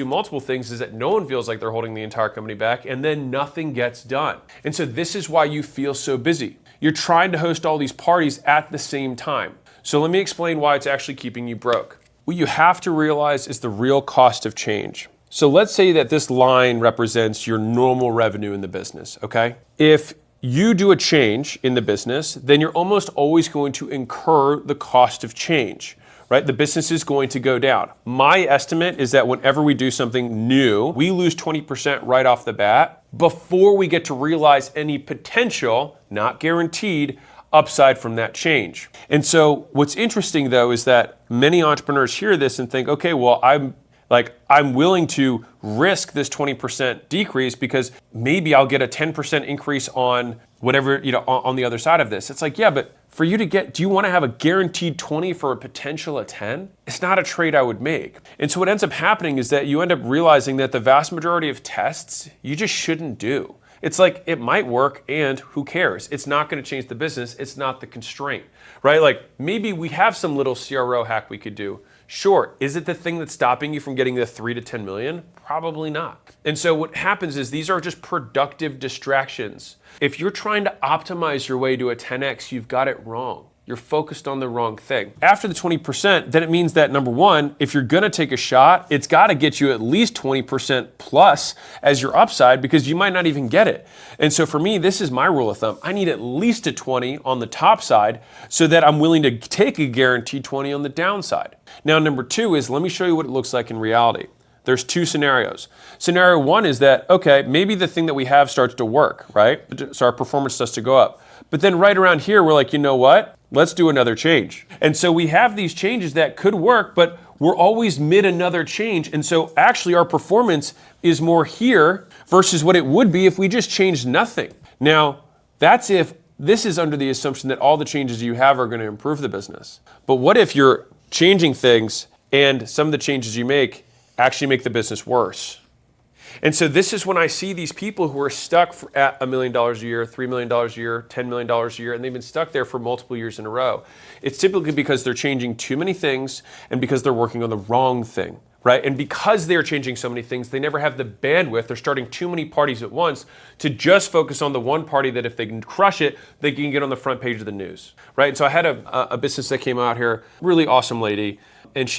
do multiple things is that no one feels like they're holding the entire company back, and then nothing gets done. And so this is why you feel so busy. You're trying to host all these parties at the same time. So let me explain why it's actually keeping you broke. What you have to realize is the real cost of change. So let's say that this line represents your normal revenue in the business, okay? If you do a change in the business, then you're almost always going to incur the cost of change, right? The business is going to go down. My estimate is that whenever we do something new, we lose 20% right off the bat before we get to realize any potential, not guaranteed, upside from that change. And so what's interesting though is that many entrepreneurs hear this and think, okay, well, I'm willing to risk this 20% decrease because maybe I'll get a 10% increase on whatever, on the other side of this. It's like, yeah, but for you to do you want to have a guaranteed 20 for a potential of 10? It's not a trade I would make. And so what ends up happening is that you end up realizing that the vast majority of tests you just shouldn't do. It's like, it might work and who cares? It's not going to change the business. It's not the constraint, right? Like maybe we have some little CRO hack we could do. Sure, is it the thing that's stopping you from getting the 3 to 10 million? Probably not. And so what happens is these are just productive distractions. If you're trying to optimize your way to a 10x, you've got it wrong. You're focused on the wrong thing. After the 20%, then it means that number one, if you're gonna take a shot, it's gotta get you at least 20% plus as your upside because you might not even get it. And so for me, this is my rule of thumb. I need at least a 20 on the top side so that I'm willing to take a guaranteed 20 on the downside. Now, number two is, let me show you what it looks like in reality. There's two scenarios. Scenario one is that, okay, maybe the thing that we have starts to work, right? So our performance starts to go up. But then right around here, we're like, you know what? Let's do another change. And so we have these changes that could work, but we're always mid another change. And so actually our performance is more here versus what it would be if we just changed nothing. Now, that's if this is under the assumption that all the changes you have are going to improve the business. But what if you're changing things and some of the changes you make actually make the business worse? And so this is when I see these people who are stuck at $1 million a year, $3 million a year, $10 million a year, and they've been stuck there for multiple years in a row. It's typically because they're changing too many things and because they're working on the wrong thing, right? And because they're changing so many things, they never have the bandwidth. They're starting too many parties at once to just focus on the one party that if they can crush it, they can get on the front page of the news, right? And so I had a business that came out here, really awesome lady, and she